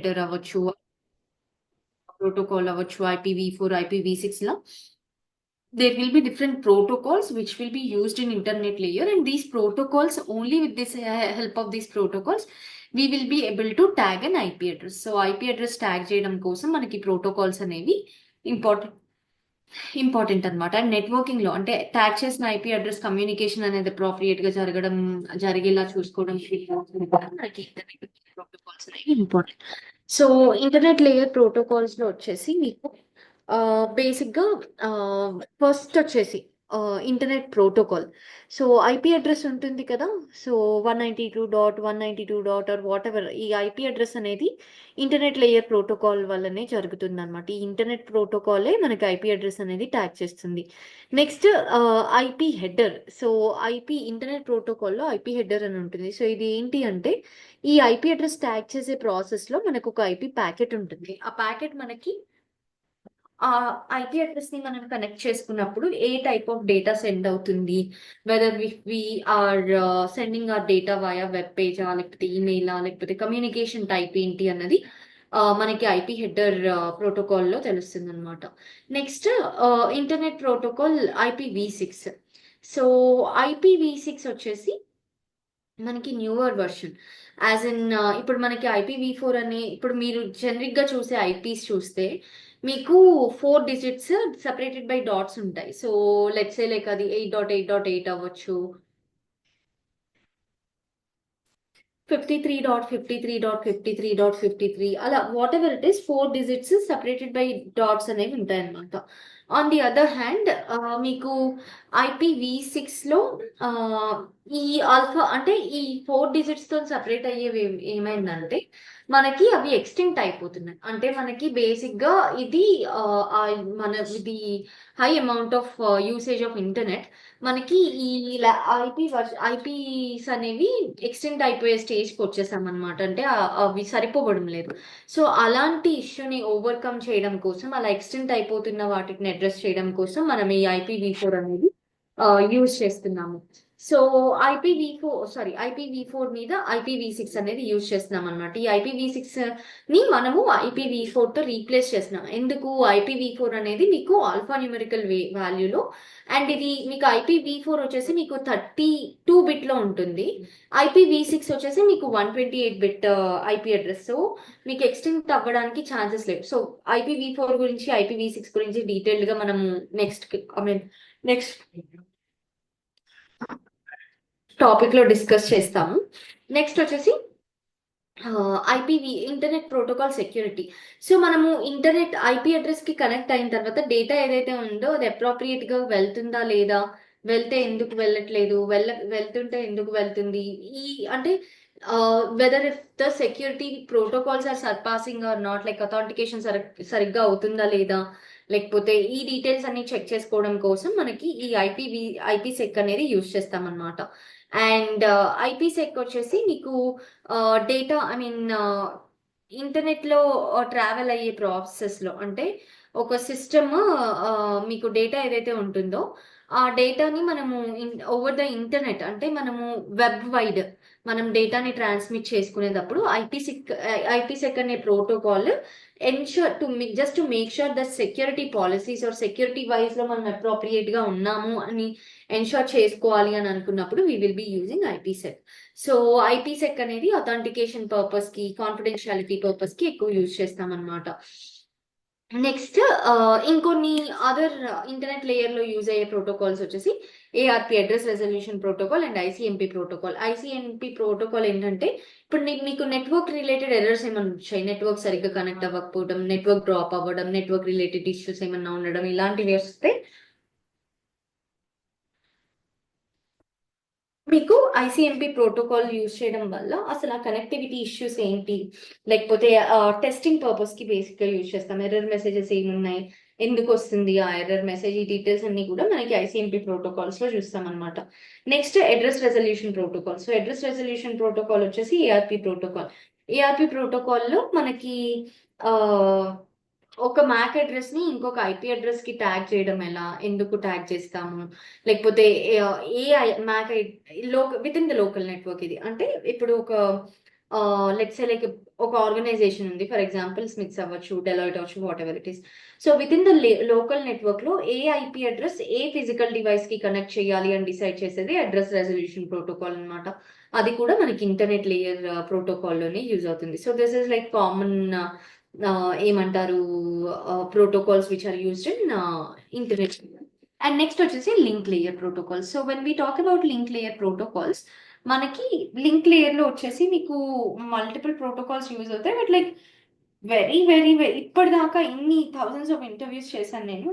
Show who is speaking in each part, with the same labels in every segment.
Speaker 1: Header అవ్వచ్చు, protocol అవ్వచ్చు, IPv4, IPv6 law there will be different protocols which will be used in internet layer, and these protocols, only with this help of these protocols we will be able to tag an IP address. So IP address tag చేయడం కోసం మనకి protocols అనేవి important అనమాట. And networking లో అంటే tag చేసిన IP address communication అనేది appropriate గా జరిగేలా చూసుకోవడం మనకి ఇంటర్నెట్ ప్రోటోకాల్స్ అనేవి important. So internet layer protocols లో వచ్చేసి మీకు బేసిక్ గా ఫస్ట్ వచ్చేసి internet protocol. So IP address ఉంటుంది కదా, సో 192.192. ఆర్ వాట్ ఎవర్, ఈ ఐపీ అడ్రస్ అనేది ఇంటర్నెట్ లేయర్ ప్రోటోకాల్ వల్లనే జరుగుతుంది అనమాట. ఈ ఇంటర్నెట్ ప్రోటోకాలే మనకి ఐపీ అడ్రస్ అనేది ట్యాగ్ చేస్తుంది. Next IP header. So IP internet ప్రోటోకాల్లో ఐపీ హెడర్ అని ఉంటుంది. సో ఇది ఏంటి అంటే, ఈ ఐపీ అడ్రస్ ట్యాగ్ చేసే ప్రాసెస్ లో మనకు ఒక ఐపీ ప్యాకెట్ ఉంటుంది. ఆ ప్యాకెట్ మనకి ఆ ఐపీ అడ్రస్ ని మనం కనెక్ట్ చేసుకున్నప్పుడు a type of data send అవుతుంది, whether we are sending our data via web పేజా, లేకపోతే ఈమెయిలా, లేకపోతే కమ్యూనికేషన్ టైప్ ఏంటి అన్నది మనకి ఐపీ హెడర్ ప్రోటోకాల్లో తెలుస్తుంది అనమాట. Next internet protocol IPv6. So IPv6 వచ్చేసి మనకి న్యూవర్ వర్షన్. యాజ్ ఇన్ ఇప్పుడు మనకి IPv4 అని, ఇప్పుడు మీరు జనరిక్ గా చూసే ఐపీస్ చూస్తే మీకు 4 digits సెపరేటెడ్ బై డాట్స్ ఉంటాయి. సో లెట్స్ సే లైక్ అది 8.8.8 అవ్వచ్చు, 53.53.53.53 అలా what ever it is, 4 digits separated by dots అనేవి ఉంటాయి అనమాట. ఆన్ ది అదర్ హ్యాండ్ మీకు IPv6 లో ఈ ఆల్ఫా అంటే ఈ 4 digits తో సెపరేట్ అయ్యేవి ఏమైందంటే మనకి అవి ఎక్స్టింక్ట్ అయిపోతున్నాయి. అంటే మనకి బేసిక్ గా ఇది మన ఇది high amount of usage of internet, మనకి ఈ ఐపీస్ అనేవి ఎక్స్టెండ్ అయిపోయే స్టేజ్కి వచ్చేసాం అనమాట. అంటే అవి సరిపోవడం లేదు. సో అలాంటి ఇష్యూని ఓవర్కమ్ చేయడం కోసం, అలా ఎక్స్టెండ్ అయిపోతున్న వాటిని అడ్రస్ చేయడం కోసం మనం ఈ IPv4 అనేది యూజ్ చేస్తున్నాము. సో IPv4 మీద IPv6 అనేది యూజ్ చేస్తున్నాం అనమాట. ఈ IPv6 ని మనము IPv4 తో రీప్లేస్ చేస్తున్నాం. ఎందుకు? IPv4 అనేది మీకు ఆల్ఫా న్యూమరికల్ వాల్యూలో, అండ్ ఇది మీకు IPv4 వచ్చేసి మీకు 32 బిట్ లో ఉంటుంది. IPv6 వచ్చేసి మీకు 128 బిట్ ఐపీ అడ్రస్. సో మీకు ఎక్స్టెండ్ అవ్వడానికి ఛాన్సెస్ లేవు. సో IPv4 గురించి, IPv6 గురించి డీటెయిల్డ్ గా మనం నెక్స్ట్ టాపిక్ లో డిస్కస్ చేస్తాము. నెక్స్ట్ వచ్చేసి ఇంటర్నెట్ ప్రోటోకాల్ సెక్యూరిటీ. సో మనము ఇంటర్నెట్ ఐపీ అడ్రస్ కి కనెక్ట్ అయిన తర్వాత డేటా ఏదైతే ఉందో అది అప్రోప్రియేట్ గా వెళ్తుందా లేదా, వెళ్తే ఎందుకు వెళ్ళట్లేదు, వెళ్తుంటే ఎందుకు వెళ్తుంది, ఈ అంటే whether if the security protocols are surpassing or not, like authentication సరిగ్గా అవుతుందా లేదా, లేకపోతే ఈ డీటెయిల్స్ అన్ని చెక్ చేసుకోవడం కోసం మనకి ఈ ఐపీసెక్ అనేది యూజ్ చేస్తాం అనమాట. అండ్ ఐపీసెక్ వచ్చేసి మీకు డేటా ఇంటర్నెట్ లో ట్రావెల్ అయ్యే ప్రాసెస్ లో, అంటే ఒక సిస్టమ్ మీకు డేటా ఏదైతే ఉంటుందో ఆ డేటాని మనము ఓవర్ ద ఇంటర్నెట్, అంటే మనము వెబ్ వైడ్ మనం డేటాని ట్రాన్స్మిట్ చేసుకునేటప్పుడు ఐపీసెక్ అనే protocol just to make sure the security policies or security wise లో మనం అప్రోప్రియేట్ గా ఉన్నాము అని ఎన్షూర్ చేసుకోవాలి అని అనుకున్నప్పుడు we will be using IPsec. So IPsec అనేది అథెంటికేషన్ పర్పస్ కి, కాన్ఫిడెన్షియాలిటీ పర్పస్ కి ఎక్కువ యూజ్ చేస్తాం అనమాట. నెక్స్ట్ ఇంకొన్ని అదర్ ఇంటర్నెట్ లేయర్ లో యూజ్ అయ్యే ప్రోటోకాల్స్ వచ్చేసి ARP, address resolution protocol, and ICMP protocol. ICMP protocol ఏంటంటే, ఇప్పుడు మీకు నెట్వర్క్ రిలేటెడ్ ఎర్రర్స్ ఏమైనా వచ్చాయి, నెట్వర్క్ సరిగ్గా కనెక్ట్ అవ్వకపోవడం, నెట్వర్క్ డ్రాప్ అవ్వడం, నెట్వర్క్ రిలేటెడ్ ఇష్యూస్ ఏమైనా ఉండడం, ఇలాంటివి వస్తే మీకు ICMP ప్రోటోకాల్ యూజ్ చేయడం వల్ల అసలు ఆ కనెక్టివిటీ ఇష్యూస్ ఏంటి, లేకపోతే టెస్టింగ్ పర్పస్ కి బేసిక్ గా యూజ్ చేస్తాం. ఎర్రర్ మెసేజెస్ ఏమున్నాయి, ఎందుకు వస్తుంది ఆ ఎర్రర్ మెసేజ్, ఈ డీటెయిల్స్ అన్ని కూడా మనకి ICMP ప్రోటోకాల్స్ లో చూస్తాం అనమాట. Next address resolution protocol. So address resolution protocol వచ్చేసి ARP ప్రోటోకాల్. ARP ప్రోటోకాల్ లో మనకి ఒక మ్యాక్ అడ్రస్ ని ఇంకొక ఐపీ అడ్రస్ కి ట్యాగ్ చేయడం ఎలా, ఎందుకు ట్యాగ్ చేస్తాము, లేకపోతే a Mac within the local network. ఇది అంటే ఇప్పుడు ఒక లెట్స్ సే లైక్ ఒక ఆర్గనైజేషన్ ఉంది. ఫర్ ఎగ్జాంపుల్ స్మిత్స్ అవ్వచ్చు, డెలాయిట్ అవ్వచ్చు, whatever it is. So within the local network లో a IP address a physical device కి కనెక్ట్ చేయాలి అని డిసైడ్ చేసేది అడ్రస్ రెజల్యూషన్ ప్రోటోకాల్ అన్నమాట. అది కూడా మనకి ఇంటర్నెట్ లేయర్ ప్రోటోకాల్ లోనే యూజ్ అవుతుంది. So this is like common ఏమంటారు protocols which are used in internet. And next వచ్చేసి link layer protocols. So when we talk about link layer protocols, మనకి link layer లో వచ్చేసి మీకు మల్టిపుల్ ప్రోటోకాల్స్ యూజ్ అవుతాయి. But like very very very ఇప్పటిదాకా ఇన్ని thousands of interviews చేశాను నేను,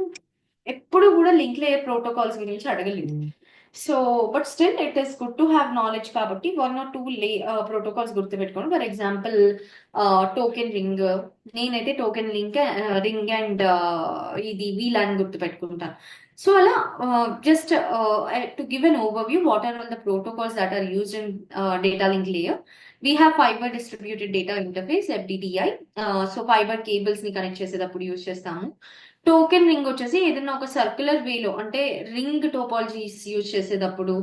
Speaker 1: ఎప్పుడు కూడా లింక్ లేయర్ ప్రోటోకాల్స్ గురించి అడగలేదు. So but still it is good to have knowledge కాబట్టి 1 or 2 ప్రోటోకాల్స్ గుర్తుపెట్టుకోండి. ఫర్ ఎగ్జాంపుల్ టోకెన్ రింగ్, నేనైతే టోకెన్ రింగ్ అండ్ ఇది వీలాన్ గుర్తుపెట్టుకుంటాను. సో అలా just to give an overview what are all the protocols that are used in data link layer. We have fibre distributed data interface FDDI. So fibre cables ని connect చేసేటప్పుడు use చేస్తాము. Token ring వచ్చేసి ఏదైనా ఒక circular వేలో అంటే ring topologies use చేసేటప్పుడు,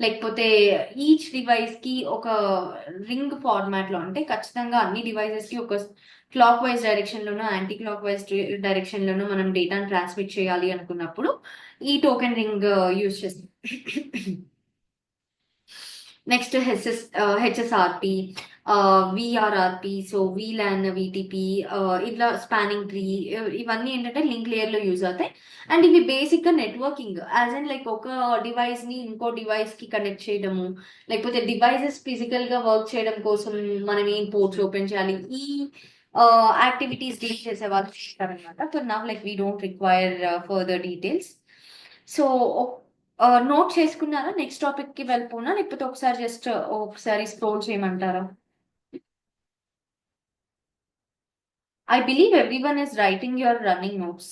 Speaker 1: లేకపోతే ఈచ్ డివైస్ కి ఒక రింగ్ ఫార్మాట్ లో, అంటే ఖచ్చితంగా అన్ని డివైసెస్ కి ఒక క్లాక్ వైజ్ డైరెక్షన్ లోనో యాంటీ క్లాక్ వైజ్ డైరెక్షన్ లోనో మనం డేటాను ట్రాన్స్మిట్ చేయాలి అనుకున్నప్పుడు ఈ టోకెన్ రింగ్ యూజ్ చేస్తాం. నెక్స్ట్ హెచ్ఎస్ఆర్పి, విఆర్ఆర్పి, సో వీలాన్, విటిపి, ఇట్లా స్పానింగ్ ట్రీ, ఇవన్నీ ఏంటంటే లింక్ లేయర్ లో యూజ్ అవుతాయి. అండ్ ఇవి బేసిక్ గా నెట్వర్కింగ్ యాజ్ అండ్ లైక్ ఒక డివైస్ ని ఇంకో డివైస్ కి కనెక్ట్ చేయడము, లేకపోతే డివైసెస్ ఫిజికల్ గా వర్క్ చేయడం కోసం మనం ఏం పోర్ట్స్ ఓపెన్ చేయాలి, ఈ యాక్టివిటీస్ డీల్ చేసే వాళ్ళు చేస్తారనమాట. So now like we don't require further details. So note చేసుకున్నారా? నెక్స్ట్ టాపిక్ కి వెళ్ళిపోనా, లేకపోతే ఒకసారి జస్ట్ ఒకసారి స్క్రోల్ చేయమంటారా? I believe every one is writing your running notes.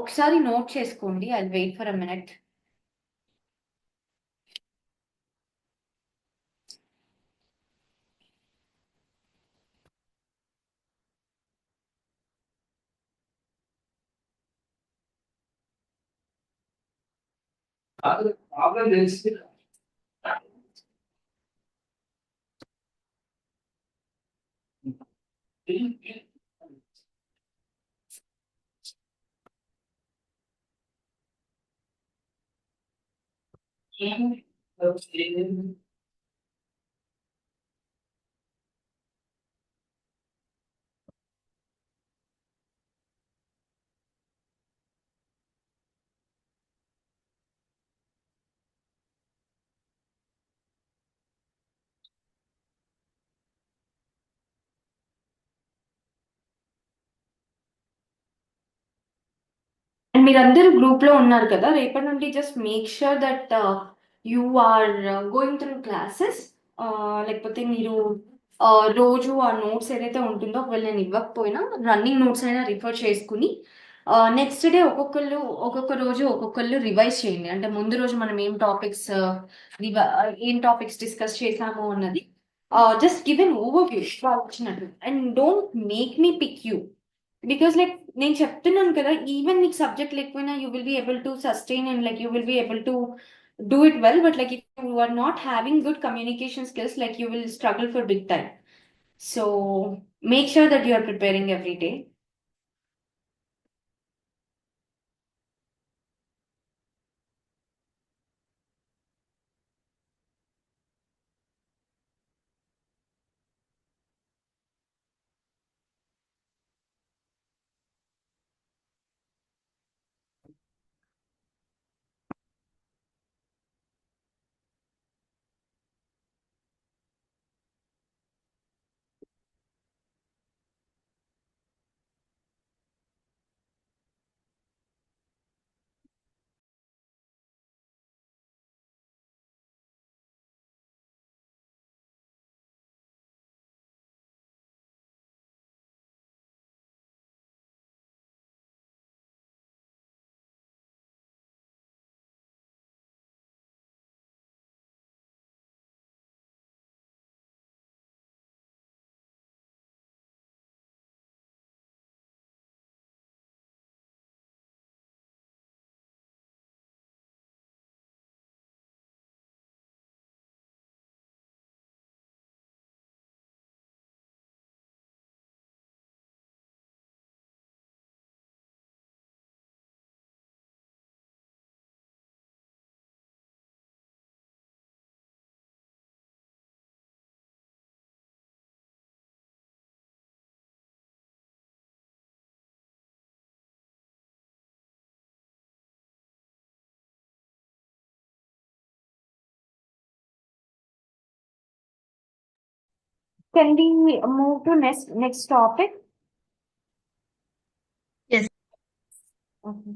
Speaker 1: ఒకసారి నోట్ చేసుకోండి. I wait for a minute. And మీరందరూ గ్రూప్ లో ఉన్నారు కదా, రేపటి నుండి just make sure that you are going through classes. లేకపోతే మీరు రోజు ఆ నోట్స్ ఏదైతే ఉంటుందో, ఒకవేళ నేను ఇవ్వకపోయినా రన్నింగ్ నోట్స్ అయినా రిఫర్ చేసుకుని నెక్స్ట్ డే ఒక్కొక్క రోజు ఒక్కొక్కళ్ళు రివైజ్ చేయండి. అంటే ముందు రోజు మనం ఏం టాపిక్స్ డిస్కస్ చేసాము అన్నది just give an overview వచ్చినట్టు. And don't make me pick you, because like నేను చెప్తున్నాను కదా, ఈవెన్ నీకు సబ్జెక్ట్ లేకపోయినా you will be able to sustain and like you will be able to do it well. But like if you are not having good communication skills, like you will struggle for big time. So make sure that you are preparing every day. Can we move to next topic?
Speaker 2: Yes.
Speaker 1: Okay.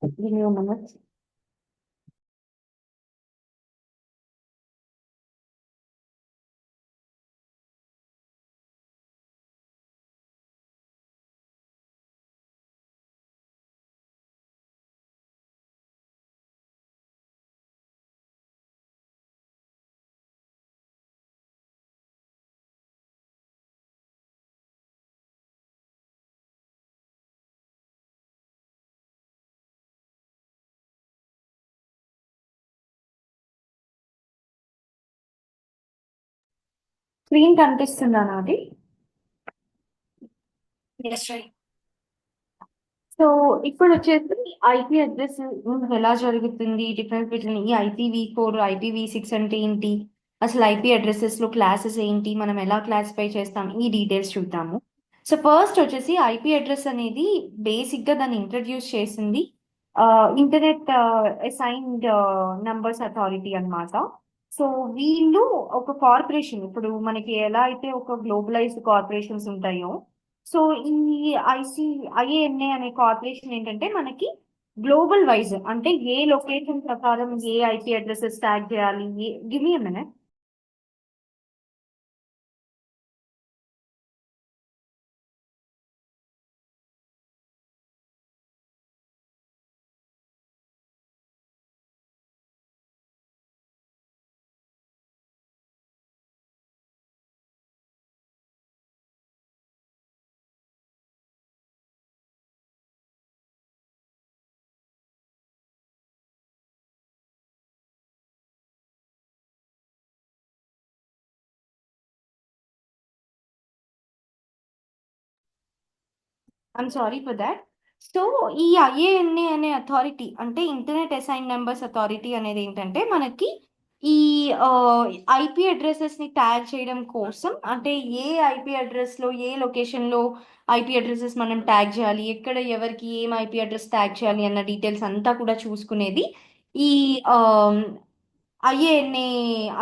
Speaker 1: Give me a minute. Screen కనిపిస్తుందా నాది?
Speaker 2: Yes, right.
Speaker 1: So ఇప్పుడు వచ్చేసి IP address ఎలా జరుగుతుంది, difference between ఈ IPv4 IPv6 అంటే ఏంటి, అసలు ఐపీ అడ్రసెస్ లో క్లాసెస్ ఏంటి, మనం ఎలా క్లాసిఫై చేస్తాం, ఈ డీటెయిల్స్ చూద్దాము. సో ఫస్ట్ వచ్చేసి ఐపీ అడ్రస్ అనేది బేసిక్ గా దాన్ని ఇంట్రడ్యూస్ చేసింది ఇంటర్నెట్ అసైన్డ్ నంబర్స్ అథారిటీ అన్నమాట. సో వీళ్ళు ఒక కార్పొరేషన్, ఇప్పుడు మనకి ఎలా అయితే ఒక గ్లోబలైజ్డ్ కార్పొరేషన్స్ ఉంటాయో, సో ఈ IANA అనే కార్పొరేషన్ ఏంటంటే మనకి గ్లోబల్ వైజ్, అంటే ఏ లొకేషన్ ప్రకారం ఏ ఐపీ అడ్రసెస్ ట్యాగ్ చేయాలి, give me a minute. I'm sorry for that. So ఈ IANA అనే అథారిటీ అంటే ఇంటర్నెట్ అసైన్ నెంబర్స్ అథారిటీ అనేది ఏంటంటే మనకి ఈ ఐపీ అడ్రసెస్ ని ట్యాగ్ చేయడం కోసం, అంటే ఏ ఐపీ అడ్రస్ లో ఏ లొకేషన్ లో ఐపీ అడ్రసెస్ మనం ట్యాగ్ చేయాలి, ఎక్కడ ఎవరికి ఏం ఐపీ అడ్రస్ ట్యాగ్ చేయాలి అన్న డీటెయిల్స్ అంతా కూడా చూసుకునేది ఈ IANA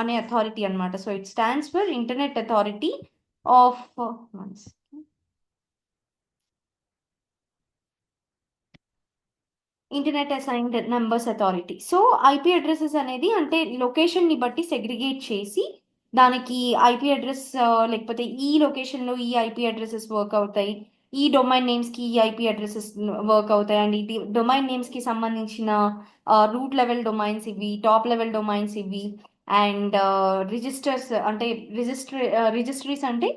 Speaker 1: అనే అథారిటీ అన్నమాట. So it stands for internet authority of internet assigned numbers authority. So IP addresses అనేది అంటే లొకేషన్ ని బట్టి సెగ్రిగేట్ చేసి దానికి ఐపీ అడ్రస్, లేకపోతే ఈ లొకేషన్ లో ఈ ఐపీ అడ్రసెస్ వర్క్ అవుతాయి, ఈ డొమైన్ నేమ్స్ కి ఈ ఐపీ అడ్రసెస్ వర్క్ అవుతాయి, అండ్ ఈ డొమైన్ నేమ్స్ కి సంబంధించిన రూట్ లెవెల్ డొమైన్స్ ఇవి, టాప్ లెవెల్ డొమైన్స్ ఇవి, అండ్ రిజిస్టర్స్ అంటే రిజిస్ట్రీస్ అంటే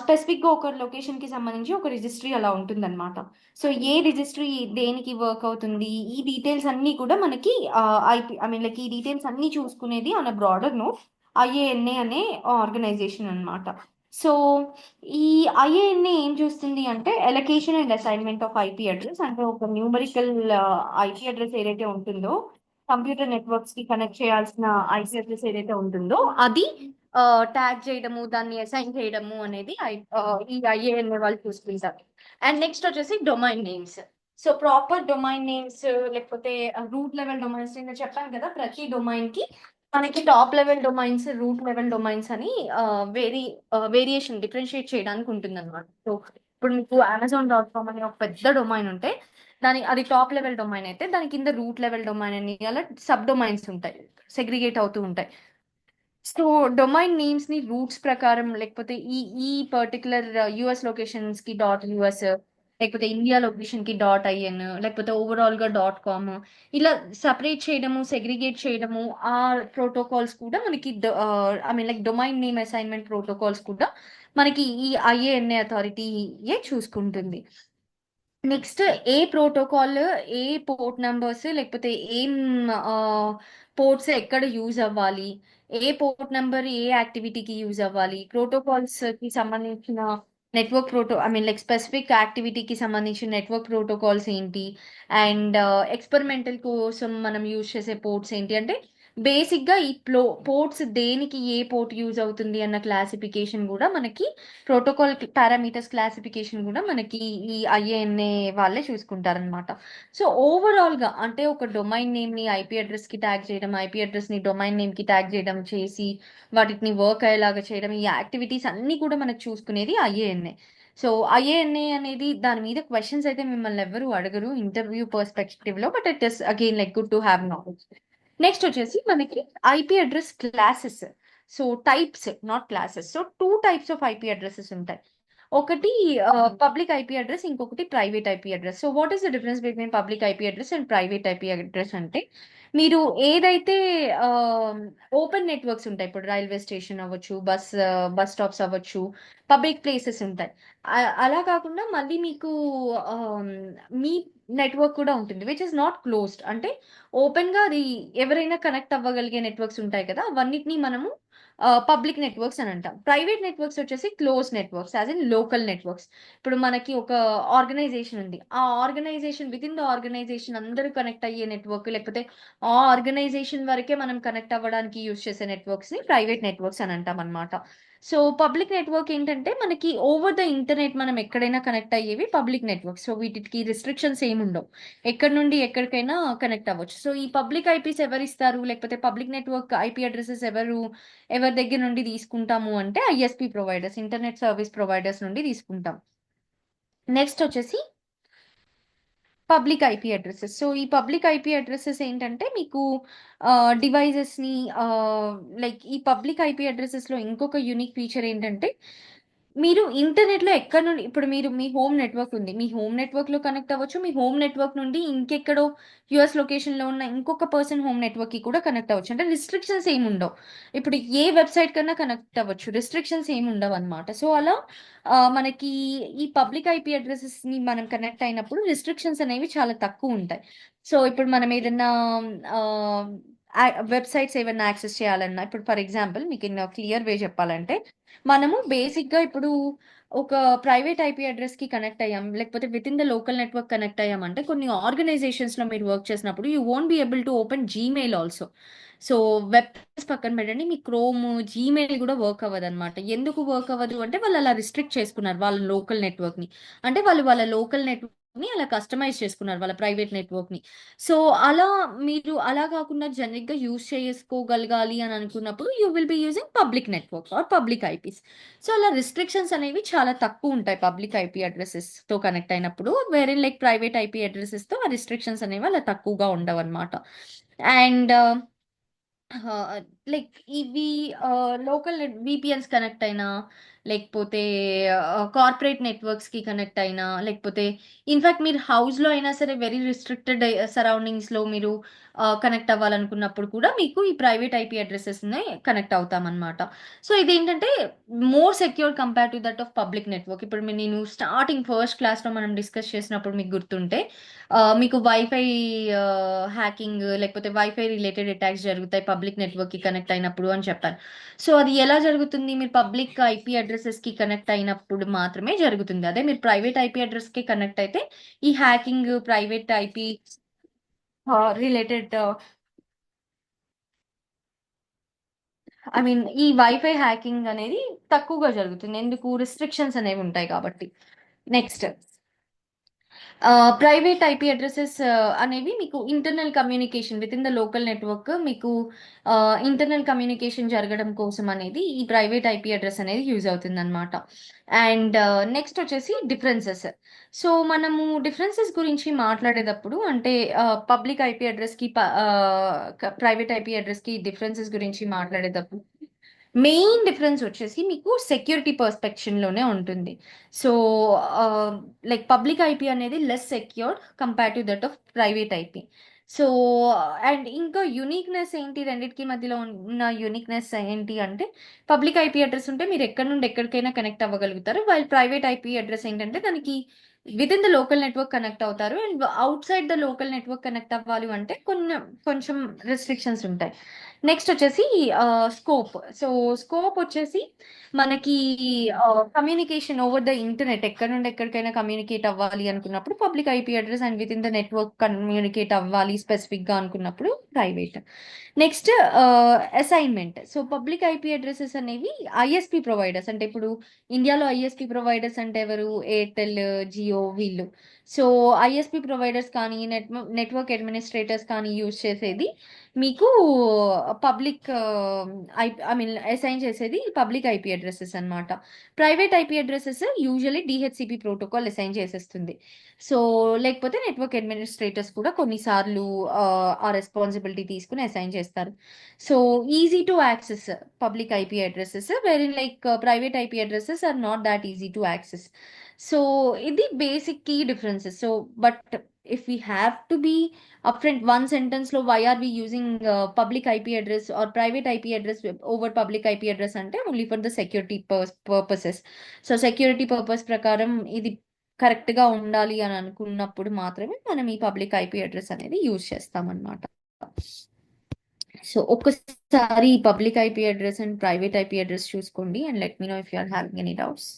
Speaker 1: స్పెసిఫిక్ గా ఒక లొకేషన్ కి సంబంధించి ఒక రిజిస్ట్రీ అలా ఉంటుందన్నమాట. సో ఏ రిజిస్ట్రీ దేనికి వర్క్ అవుతుంది, ఈ డీటెయిల్స్ అన్ని కూడా మనకి లైక్ ఈ డీటెయిల్స్ అన్ని చూసుకునేది on a broader note IANA అనే ఆర్గనైజేషన్ అన్నమాట. సో ఈ IANA ఏం చూస్తుంది అంటే allocation and assignment of IP address, అంటే ఒక న్యూమరికల్ ఐపీ అడ్రస్ ఏదైతే ఉంటుందో, కంప్యూటర్ నెట్వర్క్స్ కి కనెక్ట్ చేయాల్సిన ఐపీ అడ్రస్ ఏదైతే ఉంటుందో అది ట్యాగ్ చేయడము, దాన్ని అసైన్ చేయడము అనేది ఈ IANA వాళ్ళు చూసుకుంటారు. అండ్ నెక్స్ట్ వచ్చేసి domain names. So proper domain names, లేకపోతే రూట్ లెవెల్ డొమైన్స్, నేను చెప్పాను కదా ప్రతి డొమైన్ కి మనకి top level domains, root level domains అని వేరియేషన్ డిఫరెన్షియేట్ చేయడానికి ఉంటుంది అనమాట. సో ఇప్పుడు మీకు Amazon.com అనే ఒక పెద్ద డొమైన్ ఉంటే అది టాప్ లెవెల్ డొమైన్ అయితే దాని కింద రూట్ లెవెల్ డొమైన్ అని అలా సబ్ డొమైన్స్ ఉంటాయి, సెగ్రిగేట్ అవుతూ ఉంటాయి. సో డొమైన్ నేమ్స్ ని రూట్స్ ప్రకారం, లేకపోతే ఈ ఈ పర్టికులర్ US లొకేషన్స్ కి .US, లేకపోతే ఇండియా లొకేషన్ కి .IN, లేకపోతే ఓవరాల్ గా .com, ఇలా సపరేట్ చేయడము, సెగ్రిగేట్ చేయడము, ఆ ప్రోటోకాల్స్ కూడా మనకి like domain name assignment protocols కూడా మనకి ఈ IANA అథారిటీ చూసుకుంటుంది. నెక్స్ట్ ఏ ప్రోటోకాల్, ఏ పోర్ట్ నంబర్స్, లేకపోతే ఏం పోర్ట్స్ ఎక్కడ యూజ్ అవ్వాలి, ఏ పోర్ట్ నంబర్ ఏ యాక్టివిటీకి యూజ్ అవ్వాలి, ప్రోటోకాల్స్ కి సంబంధించిన నెట్వర్క్ లైక్ స్పెసిఫిక్ యాక్టివిటీకి సంబంధించిన నెట్వర్క్ ప్రోటోకాల్స్ ఏంటి, అండ్ ఎక్స్పెరిమెంటల్ కోసం మనం యూజ్ చేసే పోర్ట్స్ ఏంటి, అంటే బేసిక్గా ఈ పోర్ట్స్ దేనికి ఏ పోర్ట్ యూజ్ అవుతుంది అన్న క్లాసిఫికేషన్ కూడా మనకి ప్రోటోకాల్ పారామీటర్స్ క్లాసిఫికేషన్ కూడా మనకి ఈ ఐఏఎన్ఏ వాళ్ళే చూసుకుంటారనమాట. సో ఓవరాల్గా అంటే ఒక డొమైన్ నేమ్ని ఐపీ అడ్రస్కి ట్యాగ్ చేయడం, ఐపీ అడ్రస్ని డొమైన్ నేమ్కి ట్యాగ్ చేయడం చేసి వాటిని వర్క్ అయ్యేలాగా చేయడం, ఈ యాక్టివిటీస్ అన్నీ కూడా మనకు చూసుకునేది ఐఏఎన్ఏ. సో ఐఏఎన్ఏ అనేది దాని మీద క్వశ్చన్స్ అయితే మిమ్మల్ని ఎవ్వరు అడగరు ఇంటర్వ్యూ పర్స్పెక్టివ్ లో, but it is again like good to have knowledge. Next వచ్చేసి మనకి IP address classes. So types not classes. So 2 types of IP addresses ఉంటాయి. ఒకటి పబ్లిక్ ఐపీ అడ్రస్, ఇంకొకటి private IP address. So what is the difference between public IP address and private IP address అంటే, మీరు ఏదైతే open networks ఉంటాయి, ఇప్పుడు railway station అవ్వచ్చు, bus stops అవ్వచ్చు, పబ్లిక్ ప్లేసెస్ ఉంటాయి. అలా కాకుండా మళ్ళీ మీకు ఆమ్, మీ నెట్వర్క్ కూడా ఉంటుంది విచ్ ఇస్ నాట్ క్లోజ్డ్. అంటే ఓపెన్ గా అది ఎవరైనా కనెక్ట్ అవ్వగలిగే నెట్వర్క్స్ ఉంటాయి కదా, అవన్నిటిని మనము పబ్లిక్ నెట్వర్క్స్ అని అంటాం. ప్రైవేట్ నెట్వర్క్స్ వచ్చేసి close networks, as in local networks. ఇప్పుడు మనకి ఒక ఆర్గనైజేషన్ ఉంది, ఆ organization within the organization అందరూ కనెక్ట్ అయ్యే నెట్వర్క్, లేకపోతే ఆ ఆర్గనైజేషన్ వరకే మనం కనెక్ట్ అవ్వడానికి యూజ్ చేసే నెట్వర్క్స్ ని ప్రైవేట్ నెట్వర్క్స్ అని అంటాం అనమాట. సో పబ్లిక్ నెట్వర్క్ ఏంటంటే మనకి ఓవర్ ద ఇంటర్నెట్ మనం ఎక్కడైనా కనెక్ట్ అయ్యేవి పబ్లిక్ నెట్వర్క్. సో వీటికి రిస్ట్రిక్షన్స్ ఏమి ఉండవు, ఎక్కడి నుండి ఎక్కడికైనా కనెక్ట్ అవ్వచ్చు. సో ఈ పబ్లిక్ ఐపీస్ ఎవరు ఇస్తారు, లేకపోతే పబ్లిక్ నెట్వర్క్ ఐపీ అడ్రసెస్ ఎవరి దగ్గర నుండి తీసుకుంటాము అంటే ISP providers, internet service providers నుండి తీసుకుంటాం. నెక్స్ట్ వచ్చేసి పబ్లిక్ ఐపీ అడ్రసెస్. సో ఈ పబ్లిక్ ఐపీ అడ్రసెస్ ఏంటంటే మీకు డివైజెస్ని లైక్ ఈ పబ్లిక్ ఐపీ అడ్రసెస్లో ఇంకొక యూనిక్ ఫీచర్ ఏంటంటే, మీరు ఇంటర్నెట్లో ఎక్కడ నుండి, ఇప్పుడు మీరు మీ హోమ్ నెట్వర్క్ ఉంది, మీ హోమ్ నెట్వర్క్లో కనెక్ట్ అవ్వచ్చు, మీ హోమ్ నెట్వర్క్ నుండి ఇంకెక్కడో యుఎస్ లొకేషన్లో ఉన్న ఇంకొక పర్సన్ హోమ్ నెట్వర్క్కి కూడా కనెక్ట్ అవ్వచ్చు. అంటే రిస్ట్రిక్షన్స్ ఏమి ఉండవు. ఇప్పుడు ఏ వెబ్సైట్ కన్నా కనెక్ట్ అవ్వచ్చు, రిస్ట్రిక్షన్స్ ఏమి ఉండవు అనమాట. సో అలా మనకి ఈ పబ్లిక్ ఐపీ అడ్రసెస్ ని మనం కనెక్ట్ అయినప్పుడు రిస్ట్రిక్షన్స్ అనేవి చాలా తక్కువ ఉంటాయి. సో ఇప్పుడు మనం ఏదైనా వెబ్సైట్స్ ఏమైనా యాక్సెస్ చేయాలన్నా, ఇప్పుడు ఫర్ ఎగ్జాంపుల్ మీకు ఇన్ క్లియర్ వే చెప్పాలంటే, మనము బేసిక్ గా ఇప్పుడు ఒక ప్రైవేట్ ఐపీ అడ్రస్ కి కనెక్ట్ అయ్యాం, లేకపోతే within the local network connect అయ్యామంటే కొన్ని ఆర్గనైజేషన్స్ లో మీరు వర్క్ చేసినప్పుడు you won't be able to open Gmail also. So web పక్కన పెట్టండి, మీ క్రోమ్, జీమెయిల్ కూడా వర్క్ అవ్వదు అనమాట. ఎందుకు వర్క్ అవ్వదు అంటే వాళ్ళు అలా రిస్ట్రిక్ట్ చేసుకున్నారు వాళ్ళ లోకల్ నెట్వర్క్ ని. అంటే వాళ్ళు వాళ్ళ లోకల్ నెట్వర్క్ ని అలా కస్టమైజ్ చేసుకున్నారు వాళ్ళ ప్రైవేట్ నెట్వర్క్ ని. సో అలా మీరు అలా కాకుండా జనరిక్ గా యూజ్ చేసుకోగలగాలి అని అనుకున్నప్పుడు you will be using public network or public IPs. So అలా రిస్ట్రిక్షన్స్ అనేవి చాలా తక్కువ ఉంటాయి పబ్లిక్ ఐపీ అడ్రసెస్ తో కనెక్ట్ అయినప్పుడు, వేరే లైక్ ప్రైవేట్ ఐపీ అడ్రసెస్ తో ఆ రిస్ట్రిక్షన్స్ అనేవి అలా తక్కువగా ఉండవు అనమాట. అండ్ లైక్ ఇవి లోకల్ విపిఎన్స్ కనెక్ట్ అయినా, లేకపోతే కార్పొరేట్ నెట్వర్క్స్ కి కనెక్ట్ అయినా, లేకపోతే ఇన్ఫాక్ట్ మీరు హౌస్ లో అయినా సరే వెరీ రిస్ట్రిక్టెడ్ సరౌండింగ్స్ లో మీరు కనెక్ట్ అవ్వాలనుకున్నప్పుడు కూడా మీకు ఈ ప్రైవేట్ ఐపీ అడ్రసెస్ ని కనెక్ట్ అవుతాం అనమాట. సో ఇదేంటంటే more secure compare to that of public network. ఇప్పుడు నేను స్టార్టింగ్ ఫస్ట్ క్లాస్ లో మనం డిస్కస్ చేసినప్పుడు మీకు గుర్తుంటే మీకు వైఫై హ్యాకింగ్ లేకపోతే వైఫై రిలేటెడ్ అటాక్స్ జరుగుతాయి పబ్లిక్ నెట్వర్క్ కి కనెక్ట్ అయినప్పుడు అని చెప్పాను. సో అది ఎలా జరుగుతుంది, మీరు పబ్లిక్ ఐపీ అడ్రసెస్ కి కనెక్ట్ అయినప్పుడు మాత్రమే జరుగుతుంది. అదే మీరు ప్రైవేట్ ఐపీ అడ్రస్ కి కనెక్ట్ అయితే ఈ hacking, private IP related I mean ఈ వైఫై హ్యాకింగ్ అనేది తక్కువగా జరుగుతుంది, ఎందుకు రిస్ట్రిక్షన్స్ అనేవి ఉంటాయి కాబట్టి. నెక్స్ట్ ప్రైవేట్ ఐపీ అడ్రసెస్ అనేవి మీకు internal communication with in the local network, మీకు ఇంటర్నల్ కమ్యూనికేషన్ జరగడం కోసం అనేది ఈ ప్రైవేట్ ఐపీ అడ్రస్ అనేది యూజ్ అవుతుంది అనమాట. అండ్ నెక్స్ట్ వచ్చేసి డిఫరెన్సెస్. సో మనము డిఫరెన్సెస్ గురించి మాట్లాడేటప్పుడు అంటే పబ్లిక్ ఐపీ అడ్రస్ కి ప్రైవేట్ ఐపీ అడ్రస్ కి డిఫరెన్సెస్ గురించి మాట్లాడేటప్పుడు మెయిన్ డిఫరెన్స్ వచ్చేసి మీకు సెక్యూరిటీ పర్స్పెక్షన్ లోనే ఉంటుంది. సో లైక్ పబ్లిక్ ఐపీ అనేది less secured compare to that of private IP. So and ఇంకా యునిక్నెస్ ఏంటి, రెండింటికి మధ్యలో ఉన్న యునిక్నెస్ ఏంటి అంటే, పబ్లిక్ ఐపీ అడ్రస్ ఉంటే మీరు ఎక్కడి నుండి ఎక్కడికైనా కనెక్ట్ అవ్వగలుగుతారు, వైల్ ప్రైవేట్ ఐపీ అడ్రస్ ఏంటంటే దానికి within the local network connect అవుతారు, and outside the local network connect అవ్వాలి అంటే కొంచెం రెస్ట్రిక్షన్స్ ఉంటాయి. నెక్స్ట్ వచ్చేసి స్కోప్. సో స్కోప్ వచ్చేసి మనకి కమ్యూనికేషన్ ఓవర్ ద ఇంటర్నెట్ ఎక్కడ నుండి ఎక్కడికైనా కమ్యూనికేట్ అవ్వాలి అనుకున్నప్పుడు public IP address, and with in the network communicate అవ్వాలి స్పెసిఫిక్ గా అనుకున్నప్పుడు private. Next assignment. So public IP addresses అనేవి ఐఎస్పి ప్రొవైడర్స్, అంటే ఇప్పుడు ఇండియాలో ఐఎస్పి ప్రొవైడర్స్ అంటే ఎవరు? ఎయిర్టెల్, జియో, వీళ్ళు. సో ఐఎస్పి ప్రొవైడర్స్ కానీ నెట్వర్క్ అడ్మినిస్ట్రేటర్స్ కానీ యూజ్ చేసేది మీకు పబ్లిక్ ఐ మీన్ అసైన్ చేసేది పబ్లిక్ ఐపీ అడ్రసెస్ అన్నమాట. Private IP addresses usually DHCP protocol assign చేసేస్తుంది. సో లేకపోతే నెట్వర్క్ అడ్మినిస్ట్రేటర్స్ కూడా కొన్నిసార్లు ఆ రెస్పాన్సిబిలిటీ తీసుకుని అసైన్ చేస్తారు. So easy to access public IP addresses, where in like private IP addresses are not that easy to access. So ఇది basic key differences. So but if we have to be upfront one sentence lo, why are we using public IP address or private IP address over public IP address ante only for the security purposes. So security purpose ప్రకారం ఇది correct గా ఉండాలి అని అనుకున్నప్పుడు మాత్రమే మనం ఈ public IP address అనేది యూజ్ చేస్తాం అన్నమాట. సో ఒక్కసారి public IP address and private IP address చూసుకోండి and let me know if you are having any doubts.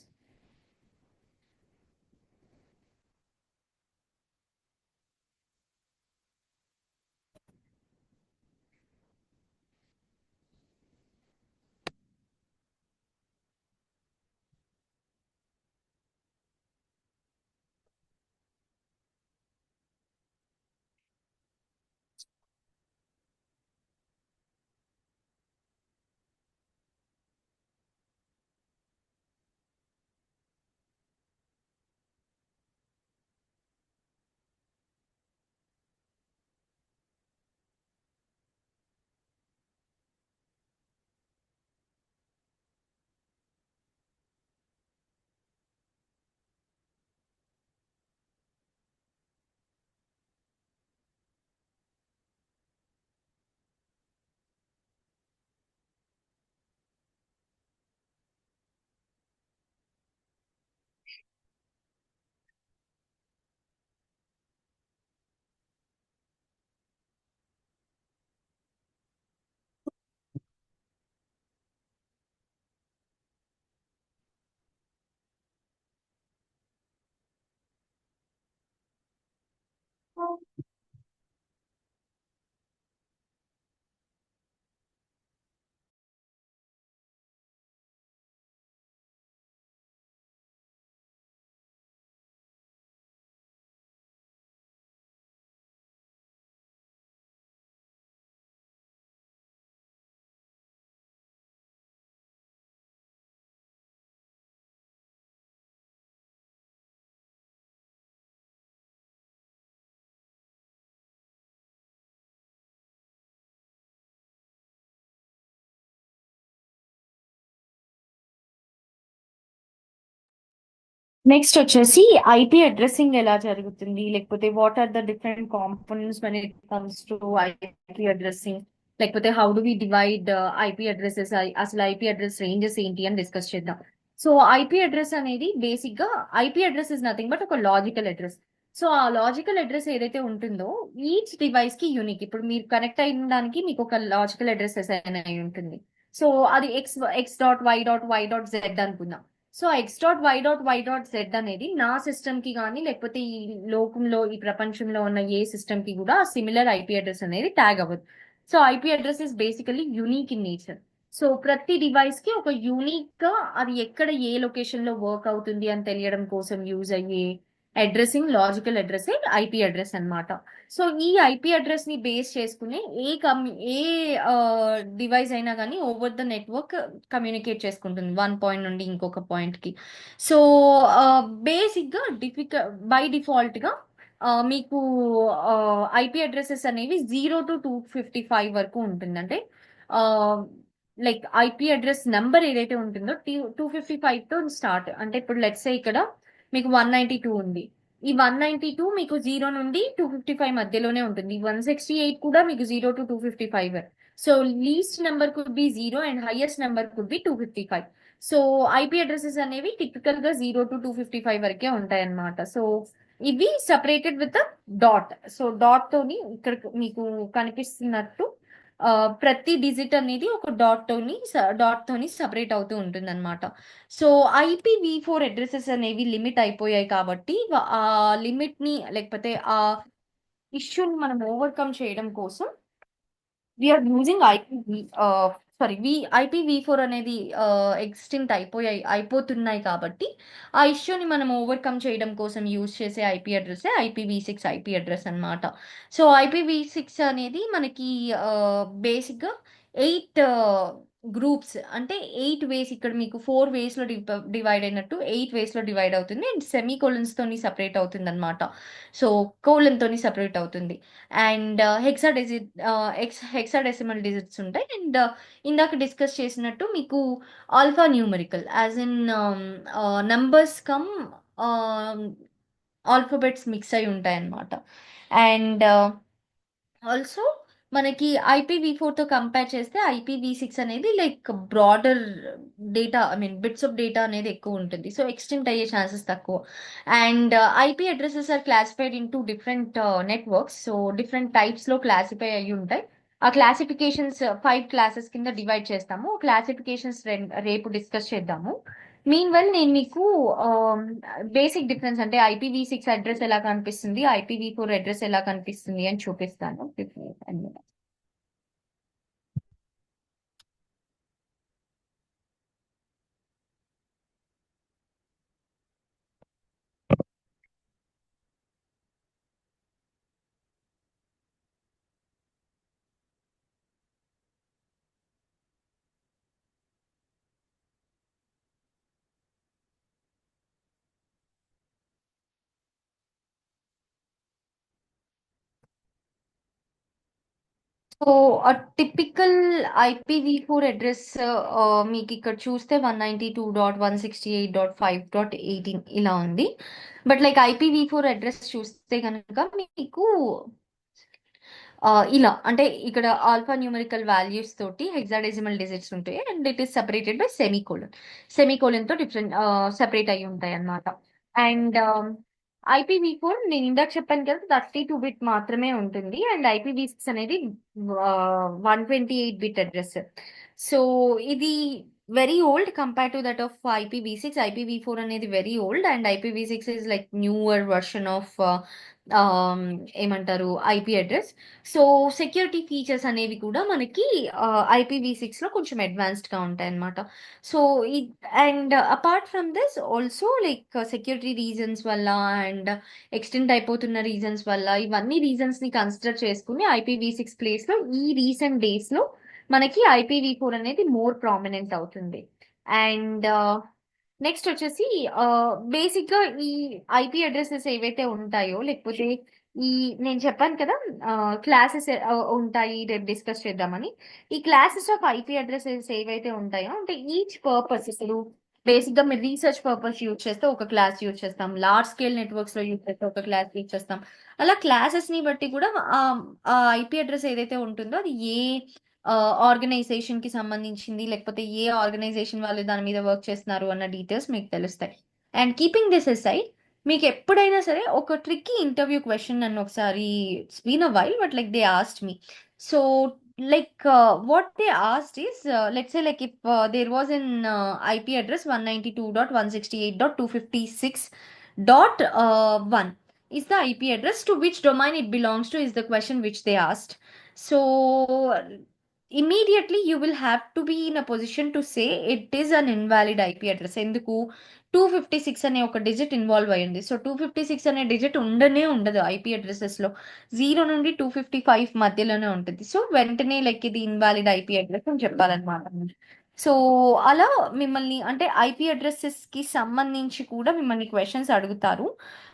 Speaker 1: Next వచ్చేసి ఐపీ అడ్రస్సింగ్ ఎలా జరుగుతుంది, లేకపోతే what are the different components when it comes to IP addressing, లేకపోతే how do we divide IP addresses, అసలు IP address ranges ఏంటి అని discuss చేద్దాం. So IP address అనేది బేసిక్ గా IP address is nothing but ఒక లాజికల్ అడ్రస్. సో ఆ logical address ఏదైతే ఉంటుందో ఈచ్ డివైస్ కి యూనిక్. ఇప్పుడు మీరు కనెక్ట్ అయ్యడానికి మీకు ఒక లాజికల్ అడ్రస్ అసైన్ అయి ఉంటుంది. సో అది x.y.y.z అనుకుందాం. సో x.y.y.z అనేది నా సిస్టమ్ కి కానీ లేకపోతే ఈ లోకంలో ఈ ప్రపంచంలో ఉన్న ఏ సిస్టమ్ కి కూడా సిమిలర్ ఐపీ అడ్రస్ అనేది ట్యాగ్ అవ్వదు. So IP address is basically unique in nature. So ప్రతి డివైస్ కి ఒక యూనిక్ గా అది ఎక్కడ ఏ లొకేషన్ లో వర్క్ అవుతుంది అని తెలియడం కోసం యూజ్ అయ్యే addressing logical address IP address అన్నమాట. సో ఈ ఐపీ అడ్రస్ ని బేస్ చేసుకునే ఏ డివైస్ అయినా కానీ ఓవర్ ద నెట్వర్క్ కమ్యూనికేట్ చేసుకుంటుంది వన్ పాయింట్ నుండి ఇంకొక పాయింట్ కి. సో బేసిక్ గా బై డిఫాల్ట్ గా మీకు ఐపీ అడ్రసెస్ అనేవి 0 to 255 వరకు ఉంటుంది. అంటే లైక్ ఐపీ అడ్రస్ నెంబర్ ఏదైతే ఉంటుందో 255 తో స్టార్ట్. అంటే ఇప్పుడు లెట్స్ సే ఇక్కడ మీకు 192 ఉంది. ఈ 192 మీకు 0 నుండి 255 మధ్యలోనే ఉంటుంది. 168 కూడా మీకు 0 to 255. So least number could be 0 and highest number could be 255. So IP addresses అనేవి టిపికల్ గా 0 to 255 వరకే ఉంటాయి అన్నమాట. సో ఇవి separated with dot. So dot తోని ఇక్కడ మీకు కనిపిస్తున్నట్టు ప్రతి డిజిట్ అనేది ఒక డాట్ తోని సపరేట్ అవుతూ ఉంటుంది అనమాట. సో IPv4 అడ్రసెస్ అనేవి లిమిట్ అయిపోయాయి కాబట్టి ఆ లిమిట్ ని లేకపోతే ఆ ఇష్యూని మనం ఓవర్కమ్ చేయడం కోసం వీఆర్ యూజింగ్ IPv4 అనేది ఎక్స్టింక్ట్ అయిపోతున్నాయి కాబట్టి ఆ ఇష్యూని మనం ఓవర్కమ్ చేయడం కోసం యూజ్ చేసే IP address IPv6 IP address అన్నమాట. సో IPv6 అనేది మనకి బేసిక్గా 8 గ్రూప్స్ అంటే 8 వేస్, ఇక్కడ మీకు 4 వేస్లో డివైడ్ అయినట్టు 8 వేస్లో డివైడ్ అవుతుంది అండ్ సెమీ కోలన్స్ తోని సపరేట్ అవుతుంది అనమాట. సో కోలన్ తోని సపరేట్ అవుతుంది అండ్ హెక్సాడెసిమల్ డిజిట్స్ ఉంటాయి అండ్ ఇందాక డిస్కస్ చేసినట్టు మీకు alpha numerical as in numbers come alphabets mix అయి ఉంటాయి అన్నమాట. అండ్ ఆల్సో మనకి IPv4తో కంపేర్ చేస్తే IPv6 అనేది like broader data, I mean bits of data అనేది ఎక్కువ ఉంటుంది, సో ఎక్స్టెంట్ అయ్యే ఛాన్సెస్ తక్కువ. And IP addresses are classified into different networks, so different టైప్స్లో క్లాసిఫై అయ్యి ఉంటాయి. ఆ క్లాసిఫికేషన్స్ 5 క్లాసెస్ కింద డివైడ్ చేస్తాము. క్లాసిఫికేషన్స్ రేపు డిస్కస్ చేద్దాము. మీన్ వెల్ నేను మీకు బేసిక్ డిఫరెన్స్ అంటే IPv6 అడ్రస్ ఎలా కనిపిస్తుంది, IPv4 అడ్రస్ ఎలా కనిపిస్తుంది అని చూపిస్తాను. సో టిపికల్ IPv4 అడ్రస్ మీకు ఇక్కడ చూస్తే 192.168.5.18 ఇలా ఉంది. బట్ లైక్ IPv4 అడ్రస్ చూస్తే కనుక మీకు ఇలా అంటే ఇక్కడ ఆల్ఫా న్యూమరికల్ వాల్యూస్ తోటి హెక్సాడెసిమల్ డిజిట్స్ ఉంటాయి and it is separated by semicolon తో డిఫరెంట్ సెపరేట్ అయి ఉంటాయి అన్నమాట. అండ్ IPv4 నేను ఇందాక చెప్పాను కదా 32 బిట్ మాత్రమే ఉంటుంది అండ్ IPv6 అనేది 128 బిట్ అడ్రస్. సో ఇది very old compare to that of IPv6. IPv4 అనేది very old and IPv6 is like newer version of ఏమంటారు IP address. So security features అనేవి కూడా మనకి IPv6లో కొంచెం అడ్వాన్స్డ్గా ఉంటాయి అన్నమాట. So and apart from this also like security reasons వల్ల అండ్ ఎక్స్టెండ్ అయిపోతున్న రీజన్స్ వల్ల ఇవన్నీ రీజన్స్ని కన్సిడర్ చేసుకుని IPv6 ప్లేస్లో ఈ రీసెంట్ డేస్లో మనకి IPv4 అనేది మోర్ ప్రామినెంట్ అవుతుంది. అండ్ నెక్స్ట్ వచ్చేసి బేసిక్ గా ఈ ఐపీ అడ్రసెస్ ఏవైతే ఉంటాయో లేకపోతే ఈ నేను చెప్పాను కదా క్లాసెస్ ఉంటాయి రేపు డిస్కస్ చేద్దామని. ఈ క్లాసెస్ ఆఫ్ ఐపీ అడ్రసెస్ ఏవైతే ఉంటాయో అంటే ఈచ్ పర్పస్ ఇప్పుడు బేసిక్ గా మీరు రీసెర్చ్ పర్పస్ యూజ్ చేస్తే ఒక క్లాస్ యూజ్ చేస్తాం, లార్జ్ స్కేల్ నెట్వర్క్స్ లో యూజ్ చేస్తే ఒక క్లాస్ యూజ్ చేస్తాం. అలా క్లాసెస్ ని బట్టి కూడా ఆ ఐపీ అడ్రస్ ఏదైతే ఉంటుందో అది ఏ ఆర్గనైజేషన్ కి సంబంధించింది లేకపోతే ఏ ఆర్గనైజేషన్ వాళ్ళు దాని మీద వర్క్ చేస్తున్నారు అన్న డీటెయిల్స్ మీకు తెలుస్తాయి. అండ్ కీపింగ్ దిస్ aside, మీకు ఎప్పుడైనా సరే ఒక ట్రిక్కీ ఇంటర్వ్యూ క్వశ్చన్ నన్ను ఒకసారి it's been a while but like they asked me. So like what they asked is let's say like if there was an IP address 192.168.256.1 is the IP address to which domain it belongs to is the question which they asked. So immediately you will have to be in a position to say it is an invalid IP address. ఎందుకు 256 అనే ఒక digit involve అయ్యింది. So 256 అనే digit ఉండదు IP అడ్రసెస్లో. 0 నుండి 255 మధ్యలోనే ఉంటుంది. So వెంటనే లైక్ ఇది ఇన్వాలిడ్ ఐపీ అడ్రస్ అని చెప్పాలన్నమాట. సో అలా మిమ్మల్ని అంటే ఐపీ అడ్రసెస్కి సంబంధించి కూడా మిమ్మల్ని క్వశ్చన్స్ అడుగుతారు.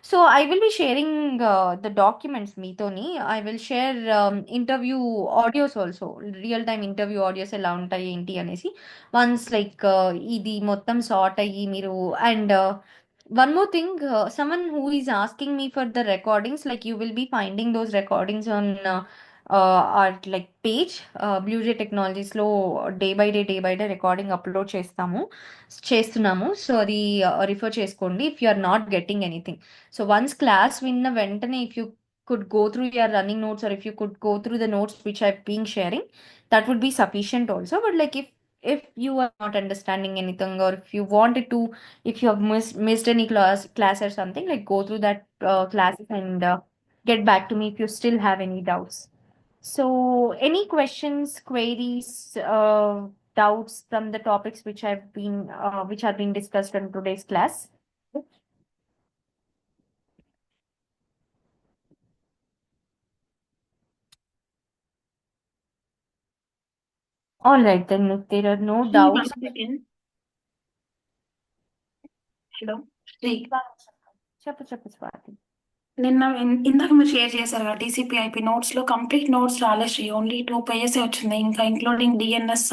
Speaker 1: So I will be sharing the documents మీతోని. I will share interview audios also, real time interview audios ఎలా ఉంటాయి ఏంటి అనేసి వన్స్ లైక్ ఇది మొత్తం సార్ట్ అయ్యి మీరు. And one more thing, someone who is asking me for the recordings, like you will be finding those recordings on our like page, Blue Jay Technologies లో day by day recording upload చేస్తున్నాము. So అది refer చేసుకోండి if you are not getting anything. So once class విన్న వెంటనే if you could go through your running notes, or if you could go through the notes which I've been sharing, that would be sufficient also. But like if you are not understanding anything, or if you wanted to, if you have missed any class or something, like go through that classes and get back to me if you still have any doubts. So any questions, queries, doubts from the topics which have been discussed in today's class? All right, then if there are no
Speaker 2: Shri, one
Speaker 1: doubts,
Speaker 2: second. Hello Shri,
Speaker 1: చెప్పు చెప్పు స్వాతి.
Speaker 2: నిన్న ఇందాక మీరు share చేశారు కదా TCP IP notes లో complete notes రాలే Shri, only 2 pages వచ్చింది, ఇంకా ఇంక్లూడింగ్ డిఎన్ఎస్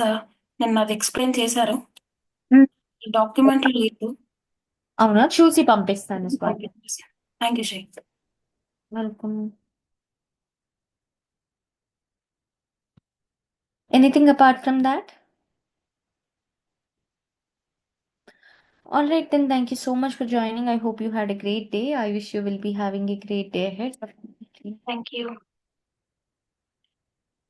Speaker 2: నిన్న అది ఎక్స్ప్లెయిన్ చేశారు. ఈ డాక్యుమెంట్ లేదు.
Speaker 1: అవునా, చూసి పంపిస్తాను Swathi.
Speaker 2: Thank you Shri.
Speaker 1: Welcome. Anything apart from that? All right, then thank you so much for joining. I hope you had a great day. I wish you will be having a great day ahead.
Speaker 2: Thank you.